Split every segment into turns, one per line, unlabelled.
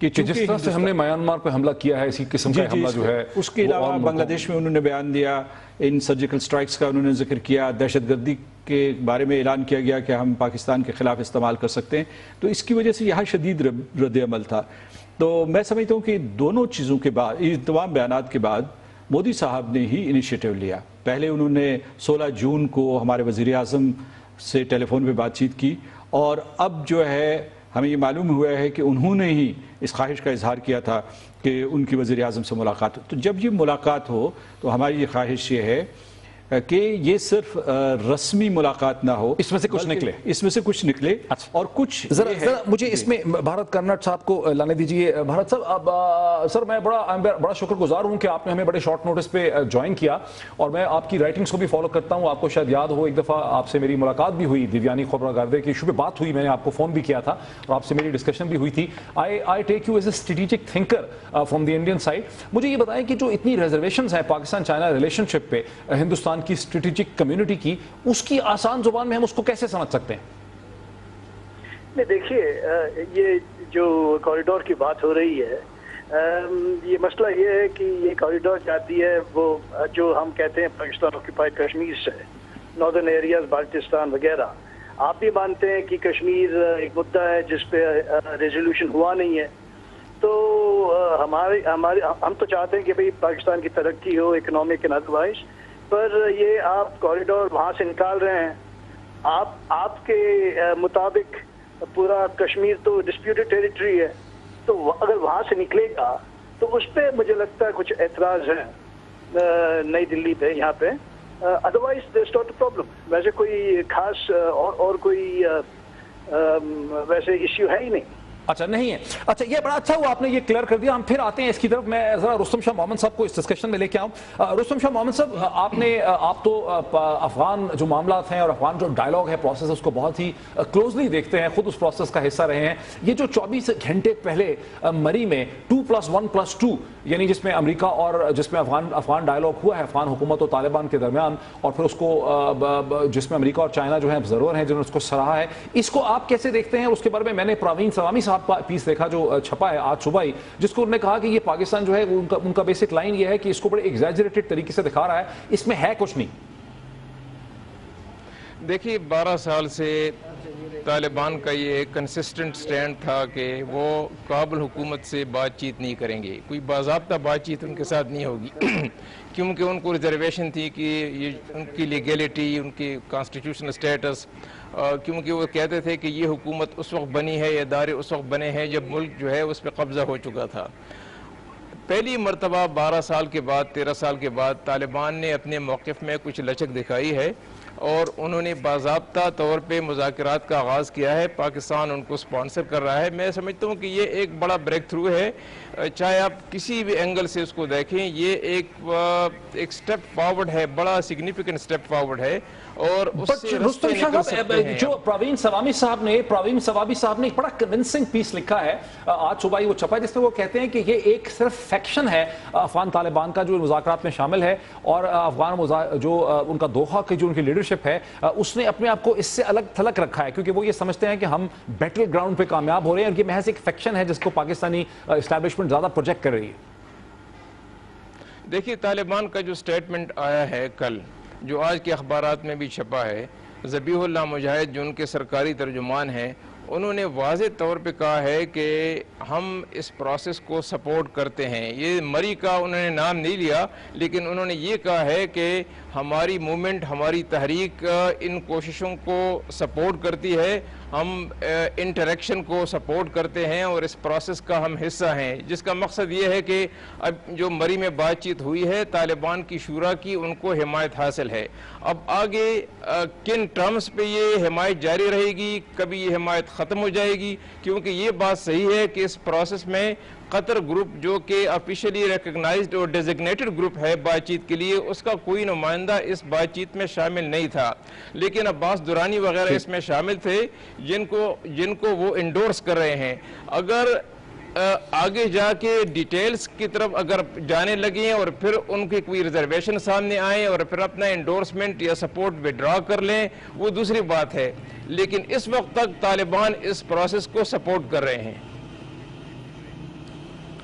کہ
جس طرح سے ہم نے میانمار پہ حملہ کیا ہے اسی قسم کا حملہ جو ہے
اس کے علاوہ بنگلہ دیش میں انہوں نے بیان دیا، ان سرجیکل سٹرائکس کا انہوں نے ذکر کیا، دہشت گردی کے بارے میں اعلان کیا گیا کہ ہم پاکستان کے خلاف استعمال کر سکتے ہیں، تو اس کی وجہ سے یہاں شدید رد عمل تھا۔ تو میں سمجھتا ہوں کہ دونوں چیزوں کے بعد، ان تمام بیانات کے بعد مودی صاحب نے ہی انیشیٹو لیا۔ پہلے انہوں نے 16 جون کو ہمارے وزیر اعظم سے ٹیلی فون پہ بات چیت کی، اور اب جو ہے ہمیں یہ معلوم ہوا ہے کہ انہوں نے ہی اس خواہش کا اظہار کیا تھا کہ ان کی وزیر اعظم سے ملاقات ہو۔ تو جب یہ ملاقات ہو تو ہماری یہ خواہش یہ ہے کہ یہ صرف رسمی ملاقات نہ ہو،
اس میں سے کچھ نکلے،
اس میں سے کچھ نکلے، اور کچھ
ذرا مجھے اس میں بھارت کرنٹ صاحب کو لانے دیجئے۔ بھارت صاحب، سر میں بڑا شکر گزار ہوں کہ آپ نے ہمیں بڑے شارٹ نوٹس پہ جوائن کیا، اور میں آپ کی رائٹنگز کو بھی فالو کرتا ہوں۔ آپ کو شاید یاد ہو ایک دفعہ آپ سے میری ملاقات بھی ہوئی، دیویانی خبرگاردے کے ایشو پہ بات ہوئی، میں نے آپ کو فون بھی کیا تھا اور آپ سے میری ڈسکشن بھی ہوئی تھی۔ I take you as a strategic thinker from the Indian side. مجھے یہ بتائیں کہ جو اتنی ریزرویشنز ہیں پاکستان چائنا ریلیشن شپ پہ ہندوستان کی اسٹریٹجک کمیونٹی کی، اس کی آسان زبان میں ہم اس کو کیسے سمجھ سکتے ہیں؟
نہیں، دیکھیے، یہ جو کوریڈور کی بات ہو رہی ہے، یہ مسئلہ یہ ہے کہ یہ کوریڈور جاتی ہے وہ جو ہم کہتے ہیں پاکستان آکوپائڈ کشمیر سے، ناردرن ایریاز، بالٹستان وغیرہ۔ آپ بھی مانتے ہیں کہ کشمیر ایک مدعا ہے جس پہ ریزولوشن ہوا نہیں ہے، تو ہم تو چاہتے ہیں کہ بھئی پاکستان کی ترقی ہو، اکنامک اینڈ ادروائز، پر یہ آپ کوریڈور وہاں سے نکال رہے ہیں۔ آپ کے مطابق پورا کشمیر تو ڈسپیوٹڈ ٹیریٹری ہے، تو اگر وہاں سے نکلے گا تو اس پہ مجھے لگتا ہے کچھ اعتراض ہیں نئی دلی پہ، یہاں پہ۔ Otherwise there is not a problem, ویسے کوئی خاص اور کوئی ویسے ایشو ہے ہی نہیں۔
اچھا نہیں ہے، اچھا یہ بڑا اچھا ہوا آپ نے یہ کلیئر کر دیا۔ ہم پھر آتے ہیں اس کی طرف، میں ذرا رستم شاہ محمد صاحب کو اس ڈسکشن میں لے کے آؤں۔ رستم شاہ محمد صاحب، آپ تو افغان جو معاملات ہیں اور افغان جو ڈائلاگ ہے، پروسیس، اس کو بہت ہی کلوزلی دیکھتے ہیں، خود اس پروسیس کا حصہ رہے ہیں۔ یہ جو 24 گھنٹے پہلے مری میں 2+1+2 یعنی جس میں امریکہ اور جس میں افغان ڈائلاگ ہوا ہے افغان حکومت اور طالبان کے درمیان، اور پھر اس کو جس میں امریکہ اور چائنا جو ہیں ابزرور ہیں جنہوں نے اس کو سراہا ہے، اس کو آپ کیسے دیکھتے ہیں؟ اس کے بارے میں نے پروین سوامی صاحب کا پیس دیکھا جو چھپا ہے آج صبح ہی، جس کو انہوں نے کہا کہ یہ پاکستان جو ہے ان کا بیسک لائن یہ ہے کہ اس کو بڑے ایگزیجریٹڈ طریقے سے دکھا رہا ہے، اس میں ہے کچھ نہیں۔
دیکھیے، 12 سال سے طالبان کا یہ کنسسٹنٹ سٹینڈ تھا کہ وہ کابل حکومت سے بات چیت نہیں کریں گے، کوئی باضابطہ بات چیت ان کے ساتھ نہیں ہوگی، کیونکہ ان کو ریزرویشن تھی کہ یہ ان کی لیگیلٹی، ان کی کانسٹیٹیوشنل سٹیٹس، کیونکہ وہ کہتے تھے کہ یہ حکومت اس وقت بنی ہے، یہ ادارے اس وقت بنے ہیں جب ملک جو ہے اس پہ قبضہ ہو چکا تھا۔ پہلی مرتبہ 12 سال کے بعد، 13 سال کے بعد طالبان نے اپنے موقف میں کچھ لچک دکھائی ہے، اور انہوں نے باضابطہ طور پہ مذاکرات کا آغاز کیا ہے۔ پاکستان ان کو سپانسر کر رہا ہے۔ میں سمجھتا ہوں کہ یہ ایک بڑا بریک تھرو ہے، چاہے آپ کسی بھی اینگل سے اس کو دیکھیں، یہ ایک سٹیپ فارورڈ ہے، بڑا سگنیفیکنٹ سٹیپ فارورڈ ہے، اور اس سے رستے نکل سکتے ہیں۔
جو پروین سوامی صاحب نے ایک بڑا کنونسنگ پیس لکھا ہے، آج صبح ہی وہ چھپا ہے، جس میں وہ کہتے ہیں کہ یہ ایک صرف فیکشن ہے افغان طالبان کا جو مذاکرات میں شامل ہے، اور افغان جو ان کا دوحہ کی جو ان کی لیڈرشپ ہے، اس نے اپنے آپ کو اس سے الگ تھلگ رکھا ہے، کیونکہ وہ یہ سمجھتے ہیں کہ ہم بیٹل گراؤنڈ پہ کامیاب ہو رہے ہیں، اور یہ محض ایک فیکشن ہے جس کو پاکستانی اسٹیبلشمنٹ زیادہ پروجیکٹ کر رہی ہے۔
دیکھیے، طالبان کا جو سٹیٹمنٹ آیا ہے کل، جو آج کے اخبارات میں بھی چھپا ہے، ذبیح اللہ مجاہد جو ان کے سرکاری ترجمان ہیں، انہوں نے واضح طور پہ کہا ہے کہ ہم اس پروسیس کو سپورٹ کرتے ہیں۔ یہ مری کا انہوں نے نام نہیں لیا، لیکن انہوں نے یہ کہا ہے کہ ہماری موومنٹ، ہماری تحریک ان کوششوں کو سپورٹ کرتی ہے، ہم انٹریکشن کو سپورٹ کرتے ہیں، اور اس پروسیس کا ہم حصہ ہیں، جس کا مقصد یہ ہے کہ اب جو مری میں بات چیت ہوئی ہے طالبان کی شورا کی، ان کو حمایت حاصل ہے۔ اب آگے کن ٹرمز پہ یہ حمایت جاری رہے گی، کبھی یہ حمایت ختم ہو جائے گی، کیونکہ یہ بات صحیح ہے کہ اس پروسیس میں قطر گروپ جو کہ آفیشلی ریکگنائزڈ اور ڈیزگنیٹڈ گروپ ہے بات چیت کے لیے، اس کا کوئی نمائندہ اس بات چیت میں شامل نہیں تھا، لیکن عباس درانی وغیرہ اس میں شامل تھے، جن کو وہ انڈورس کر رہے ہیں۔ اگر آگے جا کے ڈیٹیلز کی طرف اگر جانے لگیں اور پھر ان کی کوئی ریزرویشن سامنے آئیں اور پھر اپنا انڈورسمنٹ یا سپورٹ وڈرا کر لیں، وہ دوسری بات ہے، لیکن اس وقت تک طالبان اس پروسیس کو سپورٹ کر رہے ہیں۔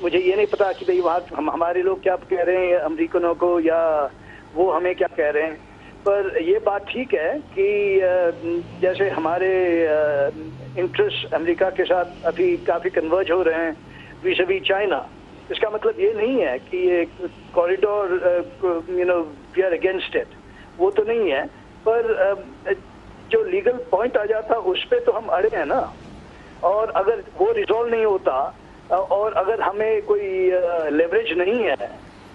مجھے یہ نہیں پتا کہ بھئی وہاں ہمارے لوگ کیا کہہ رہے ہیں امریکنوں کو یا وہ ہمیں کیا کہہ رہے ہیں، پر یہ بات ٹھیک ہے کہ جیسے ہمارے انٹرسٹ امریکہ کے ساتھ ابھی کافی کنورج ہو رہے ہیں ویز وی چائنا، اس کا مطلب یہ نہیں ہے کہ یہ corridor we are against it, وہ تو نہیں ہے، پر جو لیگل پوائنٹ آ جاتا اس پہ تو ہم اڑے ہیں نا، اور اگر وہ ریزالو نہیں ہوتا اور اگر ہمیں کوئی لیوریج نہیں ہے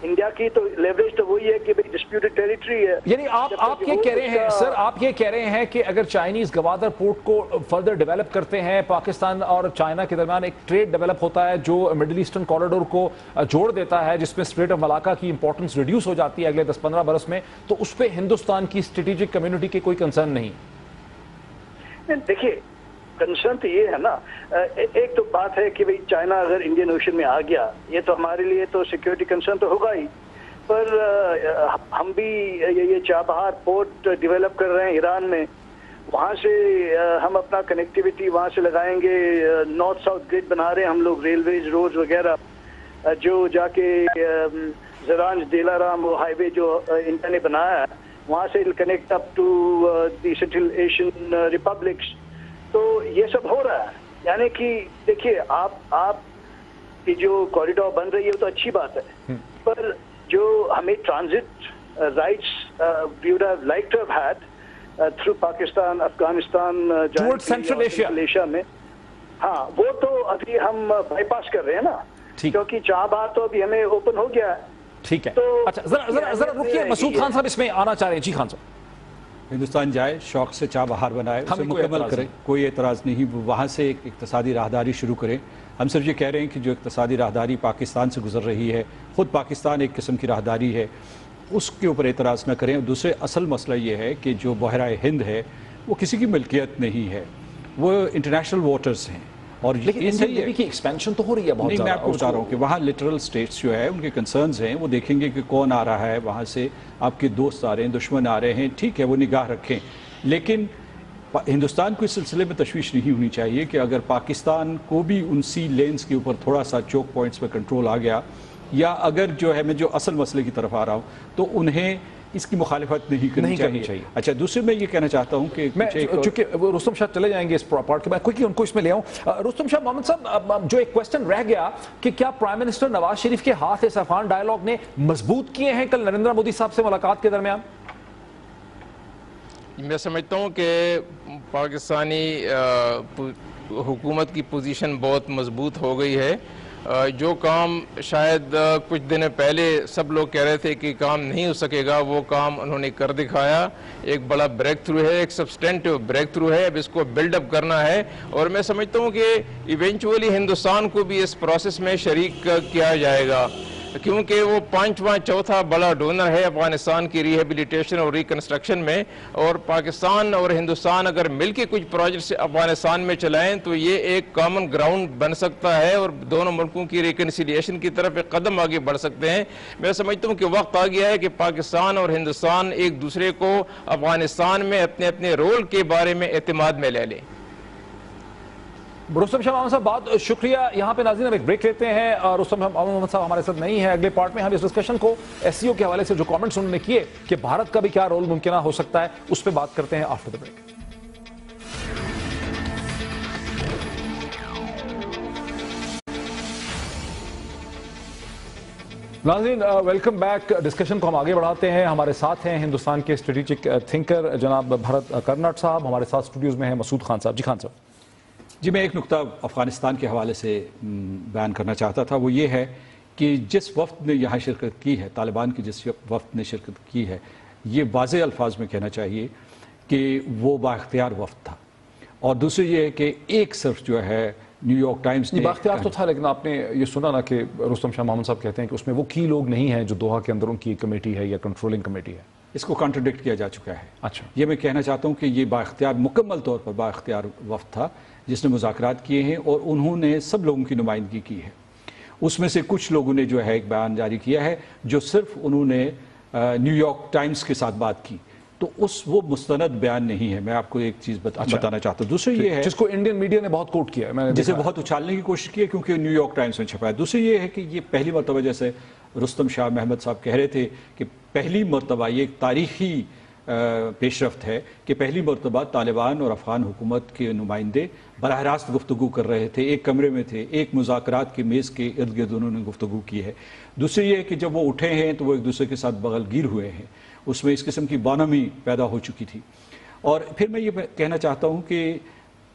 انڈیا کی، تو لیوریج تو وہی ہے کہ ڈسپیوٹڈ ٹیریٹری ہے.
یعنی آپ یہ کہہ رہے ہیں سر، آپ یہ کہہ رہے ہیں کہ اگر چائنیز گوادر پورٹ کو فردر ڈیولپ کرتے ہیں، پاکستان اور چائنا کے درمیان ایک ٹریڈ ڈیولپ ہوتا ہے جو مڈل ایسٹرن کوریڈور کو جوڑ دیتا ہے، جس میں اسٹریٹ آف ملاکا کی امپورٹنس ریڈیوس ہو جاتی ہے اگلے 10-15 برس میں، تو اس پہ ہندوستان کی اسٹریٹجک کمیونٹی کی کوئی کنسرن نہیں؟
دیکھیے کنسرن تو یہ ہے نا، ایک تو بات ہے کہ بھئی چائنا اگر انڈین اوشن میں آ گیا، یہ تو ہمارے لیے تو سیکیورٹی کنسرن تو ہوگا ہی، پر ہم بھی یہ چابہار پورٹ ڈیولپ کر رہے ہیں ایران میں، وہاں سے ہم اپنا کنیکٹیویٹی وہاں سے لگائیں گے، نارتھ ساؤتھ گریڈ بنا رہے ہیں ہم لوگ، ریلویز روڈز وغیرہ، جو جا کے زرانج دیلارام وہ ہائی وے جو انڈیا نے بنایا ہے وہاں سے connect up to the central Asian republics, تو یہ سب ہو رہا ہے. یعنی کہ دیکھیے آپ کی جو کوریڈور بن رہی ہے وہ تو اچھی بات ہے، پر جو ہمیں transit rights we would have like to have had through Pakistan, Afghanistan,
central
Asia میں، ہاں وہ تو ابھی ہم بائی پاس کر رہے ہیں نا، کیونکہ چابہار تو ابھی ہمیں اوپن ہو گیا ہے.
ٹھیک ہے، اچھا ذرا رکیے، مسعود خان صاحب اس میں آنا چاہ رہے ہیں. جی خان صاحب.
ہندوستان جائے، شوق سے چابہار بنائے، اسے مکمل کرے، کوئی اعتراض نہیں، وہاں سے ایک اقتصادی راہداری شروع کریں. ہم صرف یہ کہہ رہے ہیں کہ جو اقتصادی راہداری پاکستان سے گزر رہی ہے، خود پاکستان ایک قسم کی راہداری ہے، اس کے اوپر اعتراض نہ کریں. دوسرے اصل مسئلہ یہ ہے کہ جو بحیرہ ہند ہے وہ کسی کی ملکیت نہیں ہے، وہ انٹرنیشنل واٹرز ہیں، اور
لیکن NDMA کی ایکسپینشن تو ہو رہی ہے بہت زیادہ.
میں آپ کو بتا رہا ہوں کہ وہاں لٹرل سٹیٹس جو ہے ان کے کنسرنز ہیں، وہ دیکھیں گے کہ کون آ رہا ہے وہاں سے، آپ کے دوست آ رہے ہیں، دشمن آ رہے ہیں، ٹھیک ہے وہ نگاہ رکھیں، لیکن ہندوستان کو اس سلسلے میں تشویش نہیں ہونی چاہیے کہ اگر پاکستان کو بھی ان سی لینز کے اوپر تھوڑا سا چوک پوائنٹس پہ کنٹرول آ گیا، یا اگر جو ہے میں جو اصل مسئلے کی طرف آ رہا ہوں، تو انہیں اس کی مخالفت نہیں کرنی چاہیے. اچھا دوسرے میں یہ کہنا چاہتا ہوں کہ
چونکہ رستم شاہ چلے جائیں گے اس پارٹ کے بعد، کوئی ان کو اس میں لے آؤں. رستم شاہ، محمد صاحب جو ایک کویسچن رہ گیا کہ کیا پرائم منسٹر نواز شریف کے ہاتھ اس افغان ڈائیلاگ نے مضبوط کیے ہیں کل نریندر مودی صاحب سے ملاقات کے درمیان؟
میں سمجھتا ہوں کہ پاکستانی حکومت کی پوزیشن بہت مضبوط ہو گئی ہے. جو کام شاید کچھ دن پہلے سب لوگ کہہ رہے تھے کہ کام نہیں ہو سکے گا، وہ کام انہوں نے کر دکھایا. ایک بڑا بریک تھرو ہے، ایک سبسٹینٹیو بریک تھرو ہے، اب اس کو بلڈ اپ کرنا ہے، اور میں سمجھتا ہوں کہ ایونچولی ہندوستان کو بھی اس پروسیس میں شریک کیا جائے گا، کیونکہ وہ پانچواں چوتھا بڑا ڈونر ہے افغانستان کی ریہیبلیٹیشن اور ریکنسٹرکشن میں، اور پاکستان اور ہندوستان اگر مل کے کچھ پروجیکٹس افغانستان میں چلائیں تو یہ ایک کامن گراؤنڈ بن سکتا ہے اور دونوں ملکوں کی ریکنسیلیشن کی طرف ایک قدم آگے بڑھ سکتے ہیں. میں سمجھتا ہوں کہ وقت آ گیا ہے کہ پاکستان اور ہندوستان ایک دوسرے کو افغانستان میں اپنے اپنے رول کے بارے میں اعتماد میں لے لیں.
رستم شاہ محمد صاحب بہت شکریہ. یہاں پہ ناظرین ہم ایک بریک لیتے ہیں، اور رستم شاہ محمد صاحب ہمارے ساتھ نہیں ہے. اگلے پارٹ میں ہم اس ڈسکشن کو SCO کے حوالے سے جو کامنٹس انہوں نے کیے کہ بھارت کا بھی کیا رول ممکنہ ہو سکتا ہے، اس پہ بات کرتے ہیں آفٹر دا بریک. ناظرین ویلکم بیک. ڈسکشن کو ہم آگے بڑھاتے ہیں. ہمارے ساتھ ہیں ہندوستان کے اسٹریٹجک تھنکر جناب بھرت کرناٹ صاحب، ہمارے ساتھ اسٹوڈیوز میں ہیں مسعود خان صاحب. جی خان صاحب.
جی میں ایک نقطہ افغانستان کے حوالے سے بیان کرنا چاہتا تھا، وہ یہ ہے کہ جس وفد نے یہاں شرکت کی ہے، طالبان کی جس وفد نے شرکت کی ہے، یہ واضح الفاظ میں کہنا چاہیے کہ وہ بااختیار وفد تھا. اور دوسری یہ ہے کہ ایک صرف جو ہے نیو یارک ٹائمز نے
بااختیار تو تھا، لیکن آپ نے یہ سنا نا کہ رستم شاہ محمد صاحب کہتے ہیں کہ اس میں وہ کی لوگ نہیں ہیں جو دوحہ کے اندر ان کی کمیٹی ہے یا کنٹرولنگ کمیٹی ہے.
اس کو کانٹرڈکٹ کیا جا چکا ہے.
اچھا،
یہ میں کہنا چاہتا ہوں کہ یہ بااختیار، مکمل طور پر بااختیار وفد تھا جس نے مذاکرات کیے ہیں، اور انہوں نے سب لوگوں کی نمائندگی کی ہے. اس میں سے کچھ لوگوں نے جو ہے ایک بیان جاری کیا ہے جو صرف انہوں نے نیو یارک ٹائمز کے ساتھ بات کی، تو وہ مستند بیان نہیں ہے. میں آپ کو ایک چیز بتانا چاہتا ہوں. دوسری یہ ہے
جس کو انڈین میڈیا نے بہت کوٹ کیا ہے,
جسے بہت اچھالنے کی کوشش کی ہے کیونکہ نیو یارک ٹائمز میں چھپا ہے. دوسری یہ ہے کہ یہ پہلی مرتبہ, جیسے رستم شاہ محمد صاحب کہہ رہے تھے کہ پہلی مرتبہ یہ ایک تاریخی پیش رفت ہے کہ پہلی مرتبہ طالبان اور افغان حکومت کے نمائندے براہ راست گفتگو کر رہے تھے, ایک کمرے میں تھے, ایک مذاکرات کی میز کے ارد گرد انہوں نے گفتگو کی ہے. دوسری یہ ہے کہ جب وہ اٹھے ہیں تو وہ ایک دوسرے کے ساتھ بغل گیر ہوئے ہیں, اس میں اس قسم کی بانمی پیدا ہو چکی تھی. اور پھر میں یہ کہنا چاہتا ہوں کہ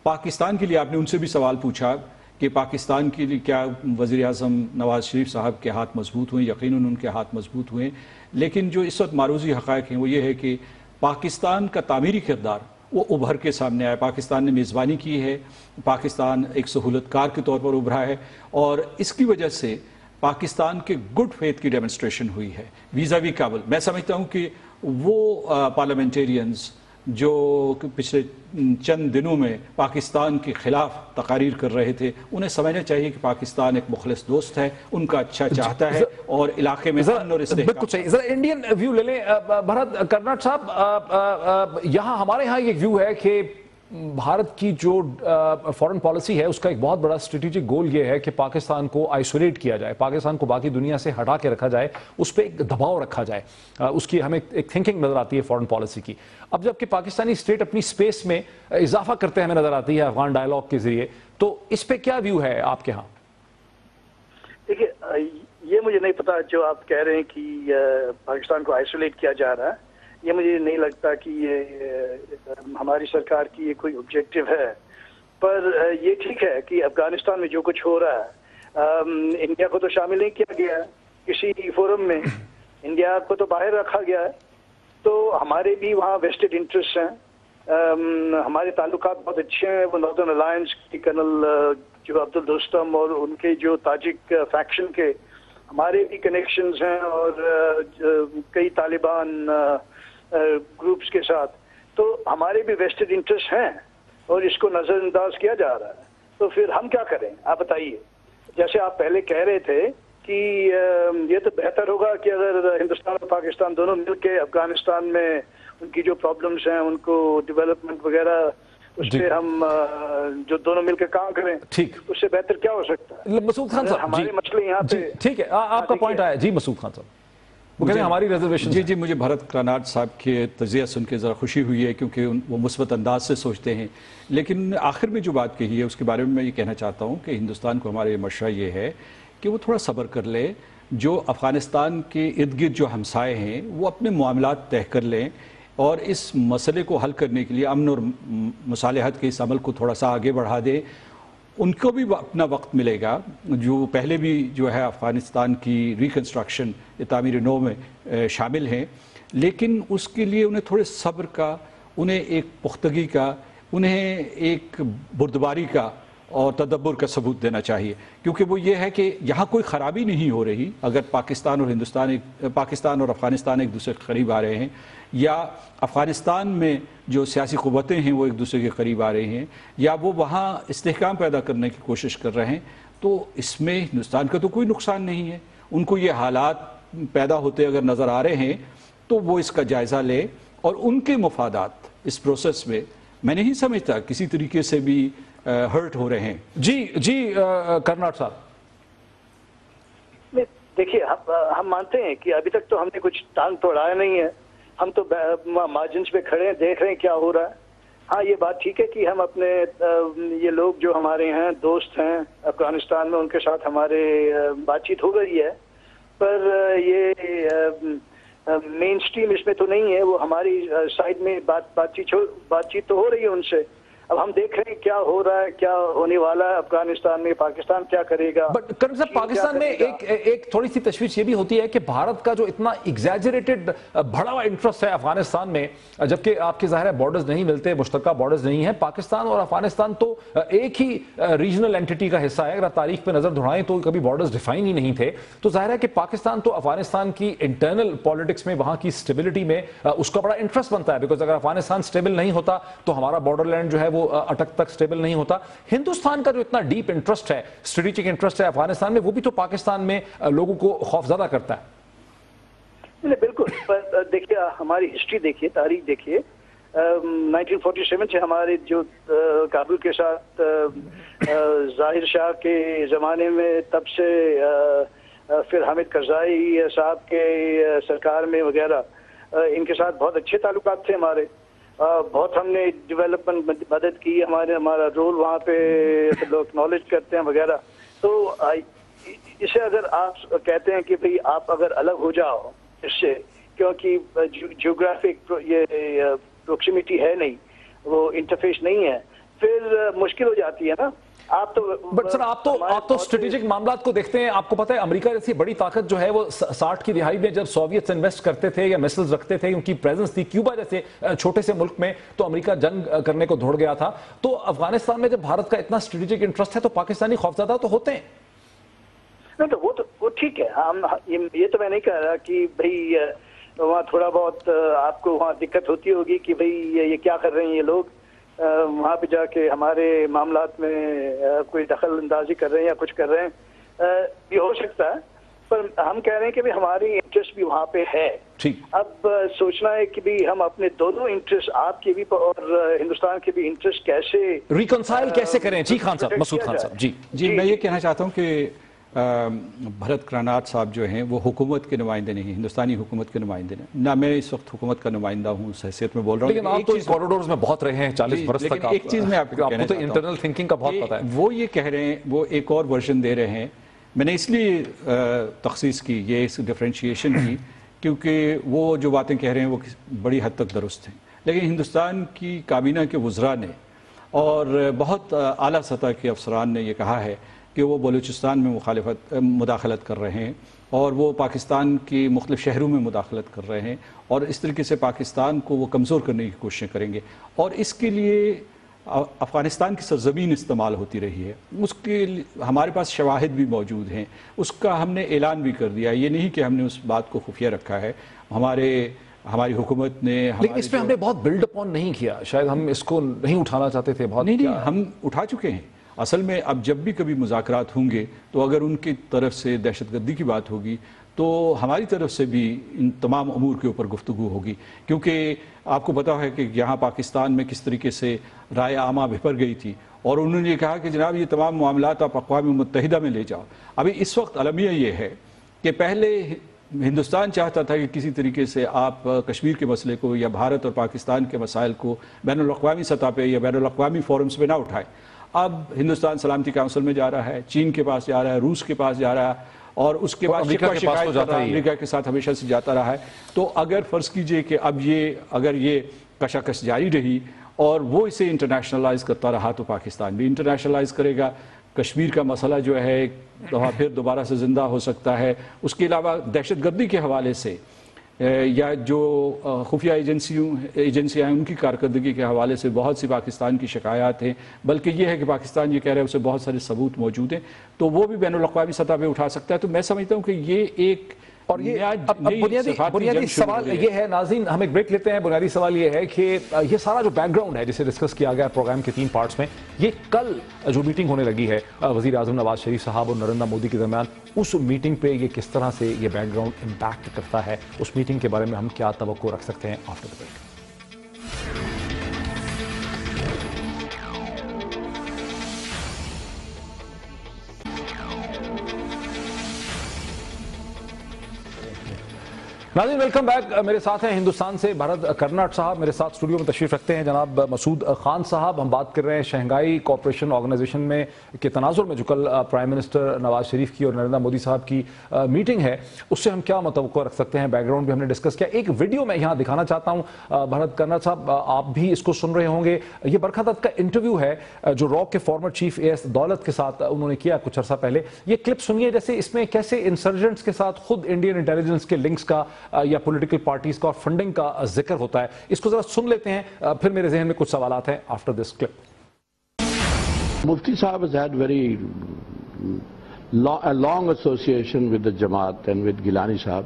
پاکستان کے لیے آپ نے ان سے بھی سوال پوچھا کہ پاکستان کے لیے کیا وزیر اعظم نواز شریف صاحب کے ہاتھ مضبوط ہوئے. یقیناً ان کے ہاتھ مضبوط ہوئے, لیکن جو اس وقت معروضی حقائق ہیں وہ یہ ہے کہ پاکستان کا تعمیری کردار وہ ابھر کے سامنے آیا. پاکستان نے میزبانی کی ہے, پاکستان ایک سہولت کار کے طور پر ابھرا ہے, اور اس کی وجہ سے پاکستان کے گڈ فیتھ کی ڈیمنسٹریشن ہوئی ہے ویزا وی کابل. میں سمجھتا ہوں کہ وہ پارلیمنٹیرینز جو پچھلے چند دنوں میں پاکستان کے خلاف تقاریر کر رہے تھے, انہیں سمجھنا چاہیے کہ پاکستان ایک مخلص دوست ہے, ان کا اچھا چاہتا ہے اور علاقے میں امن اور استحکام.
بالکل صحیح. ذرا انڈین ویو لے لیں بھرت کرناٹ صاحب. یہاں ہمارے ہاں ایک ویو ہے کہ بھارت کی جو فورن پالیسی ہے اس کا ایک بہت بڑا اسٹریٹجک گول یہ ہے کہ پاکستان کو آئسولیٹ کیا جائے, پاکستان کو باقی دنیا سے ہٹا کے رکھا جائے, اس پہ ایک دباؤ رکھا جائے. اس کی ہمیں ایک تھنکنگ نظر آتی ہے فورن پالیسی کی. اب جب کہ پاکستانی اسٹیٹ اپنی سپیس میں اضافہ کرتے ہمیں نظر آتی ہے افغان ڈائیلاگ کے ذریعے, تو اس پہ کیا ویو ہے آپ کے ہاں؟
دیکھیے, یہ مجھے نہیں پتا جو آپ کہہ رہے ہیں کہ پاکستان کو آئسولیٹ کیا جا رہا ہے, یہ مجھے نہیں لگتا کہ یہ ہماری سرکار کی یہ کوئی آبجیکٹو ہے. پر یہ ٹھیک ہے کہ افغانستان میں جو کچھ ہو رہا ہے, انڈیا کو تو شامل نہیں کیا گیا ہے کسی فورم میں, انڈیا کو تو باہر رکھا گیا ہے. تو ہمارے بھی وہاں ویسٹڈ انٹرسٹ ہیں, ہمارے تعلقات بہت اچھے ہیں. وہ ناردرن الائنس کی کرنل جو عبدالدوستم اور ان کے جو تاجک فیکشن کے ہمارے بھی کنیکشنز ہیں, اور کئی طالبان گروپس کے ساتھ. تو ہمارے بھی ویسٹڈ انٹرسٹ ہیں اور اس کو نظر انداز کیا جا رہا ہے. تو پھر ہم کیا کریں, آپ بتائیے. جیسے آپ پہلے کہہ رہے تھے کہ یہ تو بہتر ہوگا کہ اگر ہندوستان اور پاکستان دونوں مل کے افغانستان میں ان کی جو پرابلمز ہیں ان کو ڈیولپمنٹ وغیرہ اس پہ ہم جو دونوں مل کے کام کریں,
ٹھیک,
اس سے بہتر کیا ہو سکتا ہے.
مسعود خان صاحب
ہمارے مسئلے یہاں پہ
ٹھیک ہے, آپ کا پوائنٹ آیا. جی مسعود خان صاحب, وہ کہتے ہیں ہماری ریزرویشن.
جی مجھے بھرت کرناٹ صاحب کے تجزیہ سن کے ذرا خوشی ہوئی ہے کیونکہ وہ مثبت انداز سے سوچتے ہیں. لیکن آخر میں جو بات کہی ہے اس کے بارے میں یہ کہنا چاہتا ہوں کہ ہندوستان کو ہمارے مشورہ یہ ہے کہ وہ تھوڑا صبر کر لے. جو افغانستان کے ارد گرد جو ہمسائے ہیں وہ اپنے معاملات طے کر لیں, اور اس مسئلے کو حل کرنے کے لیے امن اور مصالحت کے اس عمل کو تھوڑا سا آگے بڑھا دیں. ان کو بھی اپنا وقت ملے گا, جو پہلے بھی جو ہے افغانستان کی ریکنسٹرکشن تعمیر نو میں شامل ہیں, لیکن اس کے لیے انہیں تھوڑے صبر کا, انہیں ایک پختگی کا, انہیں ایک بردباری کا اور تدبر کا ثبوت دینا چاہیے. کیونکہ وہ یہ ہے کہ یہاں کوئی خرابی نہیں ہو رہی اگر پاکستان اور افغانستان ایک دوسرے کے قریب آ رہے ہیں, یا افغانستان میں جو سیاسی قوتیں ہیں وہ ایک دوسرے کے قریب آ رہے ہیں, یا وہ وہاں استحکام پیدا کرنے کی کوشش کر رہے ہیں. تو اس میں ہندوستان کا تو کوئی نقصان نہیں ہے. ان کو یہ حالات پیدا ہوتے اگر نظر آ رہے ہیں تو وہ اس کا جائزہ لے, اور ان کے مفادات اس پروسیس میں میں نہیں سمجھتا کسی طریقے سے بھی ہرٹ ہو رہے ہیں.
جی کرناٹ صاحب.
دیکھیے, ہم مانتے ہیں کہ ابھی تک تو ہم نے کچھ ٹانگ توڑایا نہیں ہے, ہم تو مارجنس پہ کھڑے ہیں, دیکھ رہے ہیں کیا ہو رہا ہے. ہاں یہ بات ٹھیک ہے کہ ہم اپنے یہ لوگ جو ہمارے ہیں دوست ہیں افغانستان میں, ان کے ساتھ ہمارے بات چیت ہو رہی ہے, پر یہ مین سٹریم اس میں تو نہیں ہے. وہ ہماری سائڈ میں بات چیت تو ہو رہی ہے ان سے. اب ہم دیکھ رہے ہیں کیا ہو رہا ہے, کیا ہونے والا ہے افغانستان میں, پاکستان کیا کرے گا.
بٹ کرن صاحب, پاکستان میں ایک تھوڑی سی تشویش یہ بھی ہوتی ہے کہ بھارت کا جو اتنا ایگزیجریٹڈ بڑا ہوا انٹرسٹ ہے افغانستان میں, جبکہ آپ کے ظاہر ہے بارڈرز نہیں ملتے, مشترکہ بارڈرز نہیں ہیں. پاکستان اور افغانستان تو ایک ہی ریجنل اینٹی کا حصہ ہے. اگر تاریخ پہ نظر دڑائیں تو کبھی بارڈرز ڈیفائن ہی نہیں تھے. تو ظاہر ہے کہ پاکستان تو افغانستان کی انٹرنل پالیٹکس میں, وہاں کی اسٹیبلٹی میں اس کا بڑا انٹرسٹ بنتا ہے, بیکاز اگر افغانستان اسٹیبل نہیں ہوتا تو ہمارا بارڈر لینڈ جو ہے وہ اٹک تک اسٹیبل نہیں ہوتا. ہندوستان کا جو اتنا ڈیپ انٹرسٹ ہے, اسٹریٹجک انٹرسٹ ہے افغانستان میں, وہ بھی تو پاکستان میں لوگوں کو خوفزدہ کرتا ہے.
نہیں بالکل، پر دیکھیے ہماری ہسٹری دیکھیے، تاریخ دیکھیے، 1947 سے ہمارے جو کابل کے ساتھ ظاہر شاہ کے زمانے میں، تب سے پھر حامد کرزائی صاحب کے سرکار میں وغیرہ، ان کے ساتھ بہت اچھے تعلقات تھے ہمارے، بہت ہم نے ڈیولپمنٹ مدد کی، ہمارا رول وہاں پہ لوگ اکنالج کرتے ہیں وغیرہ. تو اسے اگر آپ کہتے ہیں کہ بھئی آپ اگر الگ ہو جاؤ اس سے، کیونکہ جیوگرافک یہ پروکسیمیٹی ہے نہیں، وہ انٹرفیس نہیں ہے، پھر مشکل ہو جاتی ہے نا. آپ تو
بٹ سر آپ تو اسٹریٹجک معاملات کو دیکھتے ہیں. آپ کو پتہ ہے امریکہ جیسی بڑی طاقت جو ہے وہ 60 کی دہائی میں جب سوویتس انویسٹ کرتے تھے یا میسلز رکھتے تھے، ان کی پریزنس تھی کیوبا جیسے چھوٹے سے ملک میں، تو امریکہ جنگ کرنے کو دوڑ گیا تھا. تو افغانستان میں جب بھارت کا اتنا اسٹریٹجک انٹرسٹ ہے تو پاکستانی خوفزدہ تو ہوتے ہیں.
نہیں تو وہ ٹھیک ہے، یہ تو میں نہیں کہہ رہا کہ بھئی وہاں تھوڑا بہت آپ کو وہاں دقت ہوتی ہوگی کہ بھئی یہ کیا کر رہے ہیں یہ لوگ، وہاں پہ جا کے ہمارے معاملات میں کوئی دخل اندازی کر رہے ہیں یا کچھ کر رہے ہیں، یہ ہو سکتا ہے. پر ہم کہہ رہے ہیں کہ بھی ہماری انٹرسٹ بھی وہاں پہ ہے. اب سوچنا ہے کہ بھی ہم اپنے دونوں انٹرسٹ، آپ کے بھی اور ہندوستان کے بھی انٹرسٹ کیسے
ریکنسائل کیسے کریں. جی خان صاحب، مسعود خان صاحب.
جی میں یہ کہنا چاہتا ہوں کہ بھرت کرناٹ صاحب جو ہیں وہ حکومت کے نمائندے نہیں، ہندوستانی حکومت کے نمائندے نہیں. نہ میں اس وقت حکومت کا نمائندہ ہوں، اس حیثیت میں بول رہا ہوں.
لیکن آپ تو اس کوریڈورز میں بہت رہے ہیں 40 برس تک.
ایک چیز میں آپ کو کہنا
تو انٹرنل تھنکنگ کا بہت پتہ ہے.
وہ یہ کہہ رہے ہیں، وہ ایک اور ورژن دے رہے ہیں. میں نے اس لیے تخصیص کی، یہ اس ڈفرینشیشن کی، کیونکہ وہ جو باتیں کہہ رہے ہیں وہ بڑی حد تک درست ہیں. لیکن ہندوستان کی کابینہ کے وزراء نے اور بہت اعلیٰ سطح کے افسران نے یہ کہا ہے کہ وہ بلوچستان میں مداخلت کر رہے ہیں اور وہ پاکستان کی مختلف شہروں میں مداخلت کر رہے ہیں اور اس طریقے سے پاکستان کو وہ کمزور کرنے کی کوششیں کریں گے. اور اس کے لیے افغانستان کی سرزمین استعمال ہوتی رہی ہے. اس کے ہمارے پاس شواہد بھی موجود ہیں، اس کا ہم نے اعلان بھی کر دیا. یہ نہیں کہ ہم نے اس بات کو خفیہ رکھا ہے. ہماری حکومت نے،
لیکن اس پہ ہم نے بہت بلڈ اپون نہیں کیا. شاید ہم اس کو نہیں اٹھانا چاہتے تھے.
نہیں ہم اٹھا چکے ہیں. اصل میں اب جب بھی کبھی مذاکرات ہوں گے تو اگر ان کی طرف سے دہشت گردی کی بات ہوگی تو ہماری طرف سے بھی ان تمام امور کے اوپر گفتگو ہوگی. کیونکہ آپ کو پتہ ہے کہ یہاں پاکستان میں کس طریقے سے رائے عامہ بھر گئی تھی اور انہوں نے یہ کہا کہ جناب یہ تمام معاملات آپ اقوام متحدہ میں لے جاؤ. ابھی اس وقت المیہ یہ ہے کہ پہلے ہندوستان چاہتا تھا کہ کسی طریقے سے آپ کشمیر کے مسئلے کو یا بھارت اور پاکستان کے مسائل کو بین الاقوامی سطح پہ یا بین الاقوامی فورمز پہ نہ اٹھائے. اب ہندوستان سلامتی کونسل میں جا رہا ہے، چین کے پاس جا رہا ہے، روس کے پاس جا رہا ہے اور اس کے بعد امریکہ کے ساتھ ہمیشہ سے جاتا رہا ہے. تو اگر فرض کیجئے کہ اب اگر یہ کشاکش جاری رہی اور وہ اسے انٹرنیشنلائز کرتا رہا تو پاکستان بھی انٹرنیشنلائز کرے گا. کشمیر کا مسئلہ جو ہے پھر دوبارہ سے زندہ ہو سکتا ہے. اس کے علاوہ دہشت گردی کے حوالے سے یا جو خفیہ ایجنسیاں ہیں ان کی کارکردگی کے حوالے سے بہت سی پاکستان کی شکایات ہیں. بلکہ یہ ہے کہ پاکستان یہ کہہ رہا ہے اسے بہت سارے ثبوت موجود ہیں تو وہ بھی بین الاقوامی سطح پہ اٹھا سکتا ہے. تو میں سمجھتا ہوں کہ یہ ایک
اور یہ بنیادی سوال یہ ہے. ناظرین ہم ایک بریک لیتے ہیں. بنیادی سوال یہ ہے کہ یہ سارا جو بیک گراؤنڈ ہے جسے ڈسکس کیا گیا پروگرام کے 3 پارٹس میں، یہ کل جو میٹنگ ہونے لگی ہے وزیر اعظم نواز شریف صاحب اور نریندر مودی کے درمیان، اس میٹنگ پہ یہ کس طرح سے یہ بیک گراؤنڈ امپیکٹ کرتا ہے، اس میٹنگ کے بارے میں ہم کیا توقع رکھ سکتے ہیں آفٹر دا بریک. ناظرین ویلکم بیک. میرے ساتھ ہیں ہندوستان سے بھرت کرناٹ صاحب، میرے ساتھ اسٹوڈیو میں تشریف رکھتے ہیں جناب مسعود خان صاحب. ہم بات کر رہے ہیں شنگھائی کوآپریشن آرگنائزیشن میں کے تناظر میں جو کل پرائم منسٹر نواز شریف کی اور نریندر مودی صاحب کی میٹنگ ہے، اس سے ہم کیا متوقع رکھ سکتے ہیں. بیک گراؤنڈ بھی ہم نے ڈسکس کیا. ایک ویڈیو میں یہاں دکھانا چاہتا ہوں. بھرت کرناٹ صاحب آپ بھی اس کو سن رہے ہوں گے. یہ برکھا دت کا انٹرویو ہے جو راک کے فارمر چیف AS دولت کے ساتھ انہوں نے کیا کچھ عرصہ پہلے. یہ کلپ سنیے جیسے اس میں کیسے انسرجنٹس کے ساتھ خود انڈین انٹیلیجنس کے لنکس کا یا پولیٹیکل پارٹیز کا اور فنڈنگ کا ذکر ہوتا ہے. اس کو ذرا سن لیتے ہیں، پھر میرے ذہن میں کچھ سوالات ہیں آفٹر دس کلپ.
مفتی صاحب has had a long association with the Jamaat and with Gilani Sahab.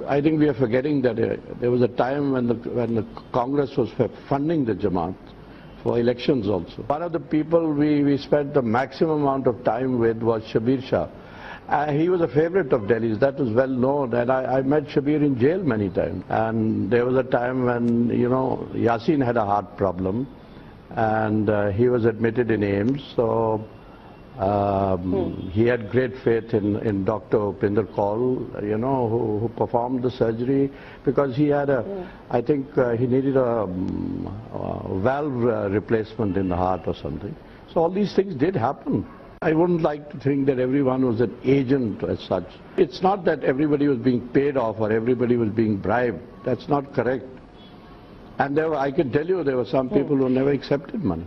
I think we are forgetting that there was a time when the Congress was funding the Jamaat for elections also. One of the people we spent the maximum amount of time with was Shabir Shah. He was a favorite of Delhi's, that was well known, and I met Shabir in jail many times. And there was a time when, you know, Yasin had a heart problem, and he was admitted in AIIMS, so he had great faith in Dr. Upinder Kaul, you know, who performed the surgery, because he had I think he needed a valve replacement in the heart or something. So all these things did happen. I wouldn't like to think that everyone was an agent as such. It's not that everybody was being paid off or everybody was being bribed. That's not correct. And I can tell you there were some people who never accepted money.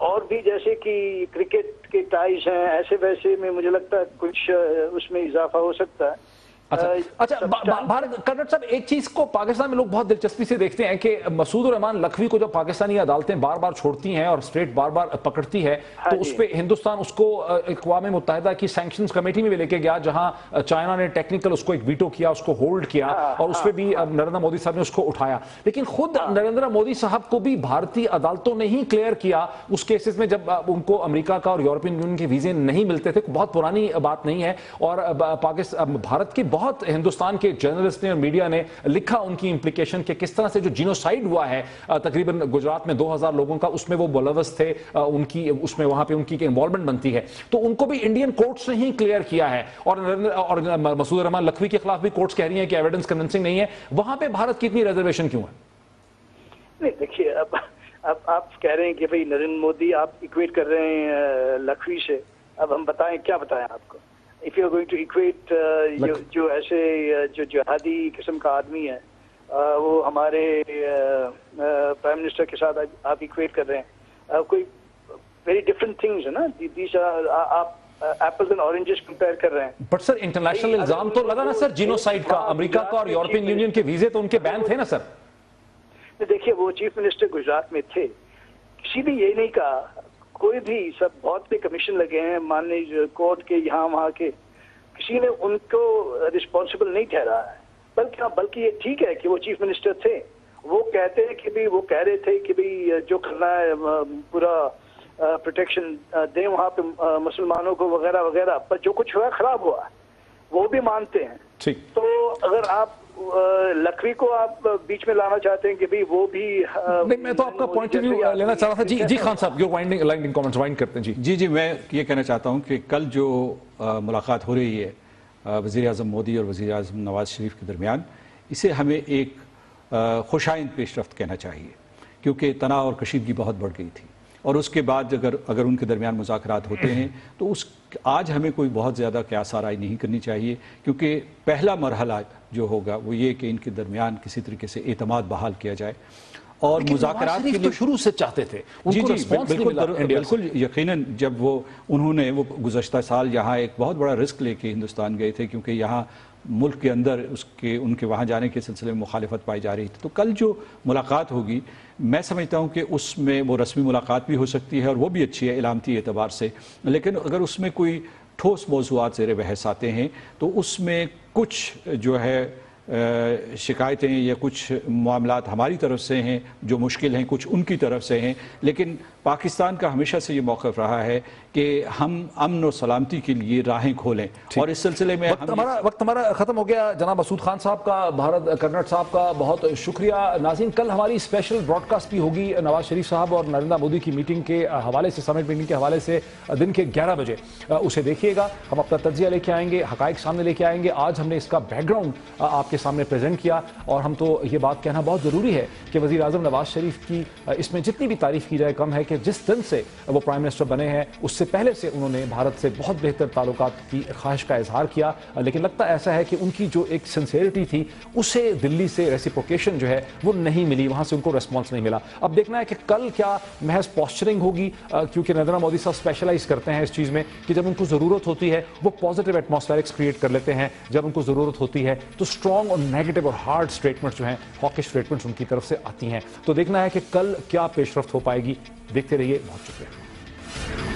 اور بھی جیسے کہ cricket کے ties ہیں ایسے ویسے میں مجھے لگتا ہے کچھ اس میں اضافہ ہو سکتا ہے.
اچھا کرنٹ صاحب ایک چیز کو پاکستان میں لوگ بہت دلچسپی سے دیکھتے ہیں کہ مسعود الرحمان لکھوی کو جب پاکستانی عدالتیں بار بار چھوڑتی ہیں اور اسٹریٹ بار بار پکڑتی ہے تو اس پہ ہندوستان اس کو اقوام متحدہ کی سینکشنز کمیٹی میں بھی لے کے گیا جہاں چائنا نے ٹیکنیکل اس کو ایک ویٹو کیا, اس کو ہولڈ کیا اور اس پہ بھی نریندر مودی صاحب نے اس کو اٹھایا. لیکن خود نریندر مودی صاحب کو بھی بھارتی عدالتوں نے ہی کلیئر کیا اس کیسز میں جب ان کو امریکہ کا اور یورپین یونین کے ویزے نہیں ملتے تھے. بہت پرانی بات نہیں ہے اور بھارت کی بہت ہندوستان کے جرنلسٹ نے اور میڈیا نے لکھا ان کی امپلیکیشن کہ کس طرح سے جو جینوسائیڈ ہوا ہے تقریباً گجرات میں 2000 لوگوں کا, اس میں وہ ملوث تھے, ان کی اس میں وہاں پہ ان کی انوالومنٹ بنتی ہے تو ان کو بھی انڈین کورٹس نے ہی کلیئر کیا ہے. اور مسعود الرحمان لکھوی کے خلاف بھی کورٹس کہہ رہی ہیں کہ ایویڈنس کنونسنگ نہیں ہے. وہاں پہ بھارت کی اتنی ریزرویشن کیوں ہے؟
نہیں دیکھیے اب آپ کہہ رہے ہیں کہ بھئی نریندر مودی آپ ایکویٹ کر رہے ہیں لکھوی سے. اب ہم بتائیں کیا بتائیں آپ کو. If you are going to equate جو ایسے جو جہادی قسم کا آدمی ہے وہ ہمارے پرائم منسٹر کے ساتھ آپ ایکویٹ کر رہے ہیں, کوئی ویری ڈفرنٹ تھنگز ہے نا. دیز آپ ایپلز اینڈ اورنجز کمپیئر کر رہے ہیں.
بٹ سر انٹرنیشنل الزام تو لگا نا سر جینوسائیڈ کا, امریکہ کا اور یورپین یونین کے ویزے تو ان کے بین تھے نا سر.
دیکھیے وہ چیف منسٹر گجرات میں تھے, کسی نے یہ نہیں کہا, کوئی بھی سب بہت سے کمیشن لگے ہیں ماننی کورٹ کے یہاں وہاں کے, کسی نے ان کو رسپانسبل نہیں ٹھہرایا ہے. بلکہ یہ ٹھیک ہے کہ وہ چیف منسٹر تھے, وہ کہتے ہیں کہ بھی وہ کہہ رہے تھے کہ بھی جو کرنا ہے پورا پروٹیکشن دیں وہاں پہ مسلمانوں کو وغیرہ وغیرہ, پر جو کچھ ہوا خراب ہوا وہ بھی مانتے ہیں. تو اگر آپ لکھوی کو آپ بیچ میں لانا چاہتے ہیں کہ بھی وہ بھی
نہیں, میں تو آپ کا پوائنٹ آف ویو لینا چاہ رہا تھا. جی خان صاحب یور وائنڈنگ کامنٹس وائنڈ کرتے ہیں. جی
میں یہ کہنا چاہتا ہوں کہ کل جو ملاقات ہو رہی ہے وزیر اعظم مودی اور وزیر اعظم نواز شریف کے درمیان, اسے ہمیں ایک خوشائند پیش رفت کہنا چاہیے کیونکہ تناؤ اور کشیدگی بہت بڑھ گئی تھی اور اس کے بعد اگر ان کے درمیان مذاکرات ہوتے ہیں تو آج ہمیں کوئی بہت زیادہ قیاس آرائی نہیں کرنی چاہیے کیونکہ پہلا مرحلہ جو ہوگا وہ یہ کہ ان کے درمیان کسی طریقے سے اعتماد بحال کیا جائے اور مذاکرات کے لیے
شروع سے چاہتے تھے.
بالکل یقیناً جب انہوں نے گزشتہ سال یہاں ایک بہت بڑا رسک لے کے ہندوستان گئے تھے کیونکہ یہاں ملک کے اندر ان کے وہاں جانے کے سلسلے میں مخالفت پائی جا رہی تھی. تو کل جو ملاقات ہوگی میں سمجھتا ہوں کہ اس میں وہ رسمی ملاقات بھی ہو سکتی ہے اور وہ بھی اچھی ہے علامتی اعتبار سے, لیکن اگر اس میں کوئی ٹھوس موضوعات زیر بحث آتے ہیں تو اس میں کچھ جو ہے شکایتیں یا کچھ معاملات ہماری طرف سے ہیں جو مشکل ہیں, کچھ ان کی طرف سے ہیں, لیکن پاکستان کا ہمیشہ سے یہ موقف رہا ہے کہ ہم امن و سلامتی کے لیے راہیں کھولیں اور اس سلسلے میں
وقت ہمارا ختم ہو گیا. جناب مسعود خان صاحب کا, بھارت کرنٹ صاحب کا بہت شکریہ. ناظرین کل ہماری اسپیشل براڈ کاسٹ بھی ہوگی نواز شریف صاحب اور نریندر مودی کی میٹنگ کے حوالے سے, سمٹ میٹنگ کے حوالے سے دن کے 11 بجے اسے دیکھیے گا. ہم اپنا تجزیہ لے کے آئیں گے, حقائق سامنے لے کے آئیں گے. آج ہم نے اس کا بیک گراؤنڈ آپ کے سامنے پریزنٹ کیا اور ہم تو یہ بات کہنا بہت ضروری ہے کہ وزیر اعظم نواز شریف کی اس میں جتنی بھی تعریف کی جائے کم ہے کہ جس دن سے وہ پرائم منسٹر بنے ہیں اس سے پہلے سے انہوں نے بھارت سے بہت بہتر تعلقات کی خواہش کا اظہار کیا, لیکن لگتا ایسا ہے کہ ان کی جو ایک سنسیئرٹی تھی اسے دلی سے ریسیپروکیشن جو ہے وہ نہیں ملی, وہاں سے ان کو ریسپانس نہیں ملا. اب دیکھنا ہے کہ کل کیا محض پوسچرنگ ہوگی کیونکہ نریندر مودی صاحب اسپیشلائز کرتے ہیں اس چیز میں کہ جب ان کو ضرورت ہوتی ہے وہ پازیٹیو ایٹماسفیئرکس کریٹ کر لیتے ہیں, جب ان کو ضرورت ہوتی ہے تو اسٹرانگ اور نیگیٹو اور ہارڈ اسٹیٹمنٹس جو ہیں, ہاکش اسٹیٹمنٹس ان کی طرف سے آتی ہیں. تو دیکھنا ہے کہ کل کیا پیش رفت ہو پائے گی. دیکھتے رہیے. بہت شکریہ.